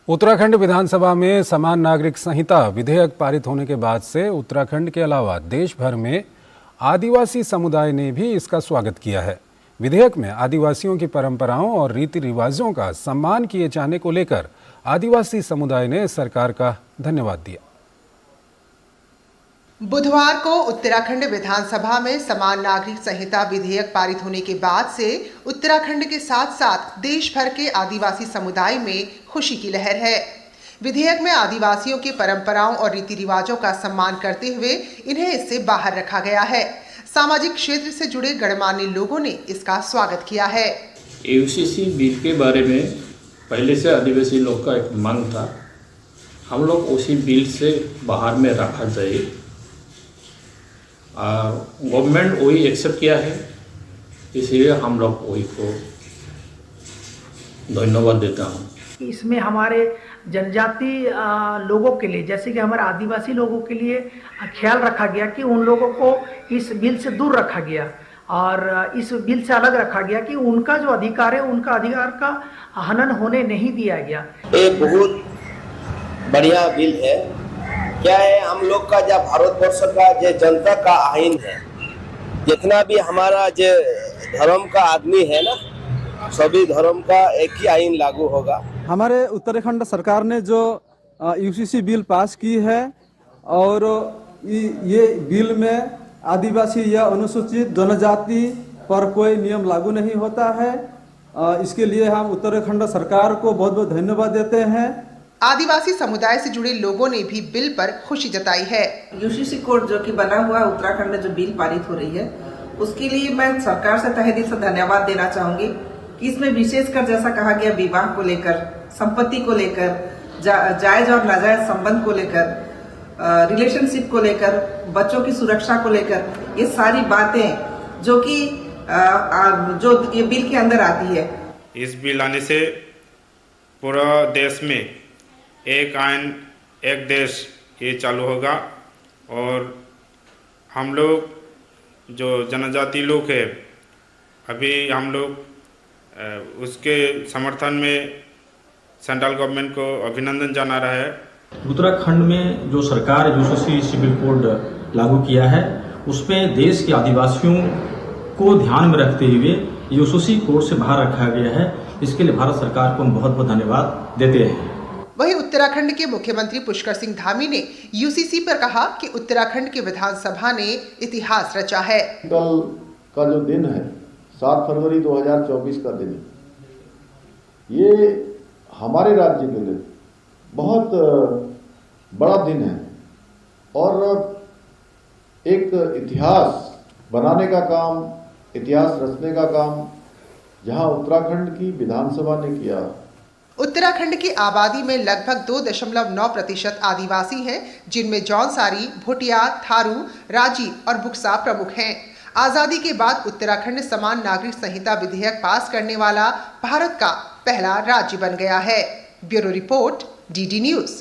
उत्तराखंड विधानसभा में समान नागरिक संहिता विधेयक पारित होने के बाद से उत्तराखंड के अलावा देश भर में आदिवासी समुदाय ने भी इसका स्वागत किया है। विधेयक में आदिवासियों की परंपराओं और रीति रिवाजों का सम्मान किए जाने को लेकर आदिवासी समुदाय ने सरकार का धन्यवाद दिया। बुधवार को उत्तराखंड विधानसभा में समान नागरिक संहिता विधेयक पारित होने के बाद से उत्तराखंड के साथ साथ देश भर के आदिवासी समुदाय में खुशी की लहर है। विधेयक में आदिवासियों की परंपराओं और रीति रिवाजों का सम्मान करते हुए इन्हें इससे बाहर रखा गया है। सामाजिक क्षेत्र से जुड़े गणमान्य लोगों ने इसका स्वागत किया है। यूसीसी बिल के बारे में पहले से आदिवासी लोग का एक मांग था, हम लोग उसी बिल से बाहर में रखा जाए। गवर्नमेंट वही एक्सेप्ट किया है, इसलिए हम लोग वही को धन्यवाद देता हूँ। इसमें हमारे जनजाति लोगों के लिए, जैसे कि हमारे आदिवासी लोगों के लिए ख्याल रखा गया कि उन लोगों को इस बिल से दूर रखा गया और इस बिल से अलग रखा गया कि उनका जो अधिकार है उनका अधिकार का हनन होने नहीं दिया गया। ये बहुत बढ़िया बिल है। क्या है, हम लोग का जो भारतवर्ष का जो जनता का आईन है, जितना भी हमारा जो धर्म का आदमी है ना, सभी धर्म का एक ही आईन लागू होगा। हमारे उत्तराखंड सरकार ने जो यूसीसी बिल पास की है और ये बिल में आदिवासी या अनुसूचित जनजाति पर कोई नियम लागू नहीं होता है। इसके लिए हम उत्तराखंड सरकार को बहुत बहुत धन्यवाद देते हैं। आदिवासी समुदाय से जुड़े लोगों ने भी बिल पर खुशी जताई है। यूसीसी कोड जो कि बना हुआ है उत्तराखंड में, जो बिल पारित हो रही है, उसके लिए मैं सरकार से तहे दिल से धन्यवाद देना चाहूंगी कि इसमें विशेषकर जैसा कहा गया विवाह को लेकर, संपत्ति को लेकर, जायज और नाजायज संबंध को लेकर, रिलेशनशिप को लेकर, बच्चों की सुरक्षा को लेकर, ये सारी बातें जो कि जो ये बिल के अंदर आती है। इस बिल आने से पूरा देश में एक आइन एक देश ये चालू होगा और हम लोग जो जनजाति लोग है, अभी हम लोग उसके समर्थन में सेंट्रल गवर्नमेंट को अभिनंदन जाना रहा है। उत्तराखंड में जो सरकार यूसीसी सिविल कोड लागू किया है, उसमें देश के आदिवासियों को ध्यान में रखते हुए यूसीसी कोड से बाहर रखा गया है। इसके लिए भारत सरकार को हम बहुत बहुत धन्यवाद देते हैं। वहीं उत्तराखंड के मुख्यमंत्री पुष्कर सिंह धामी ने यूसीसी पर कहा कि उत्तराखंड की विधानसभा ने इतिहास रचा है। कल का जो दिन है 7 फरवरी 2024 का दिन, ये हमारे राज्य के लिए बहुत बड़ा दिन है और एक इतिहास बनाने का काम, इतिहास रचने का काम जहां उत्तराखंड की विधानसभा ने किया। उत्तराखंड की आबादी में लगभग 2.9% आदिवासी हैं, जिनमें जौनसारी, भोटिया, थारू, राजी और बुक्सा प्रमुख हैं। आजादी के बाद उत्तराखंड समान नागरिक संहिता विधेयक पास करने वाला भारत का पहला राज्य बन गया है। Bureau report, DD news.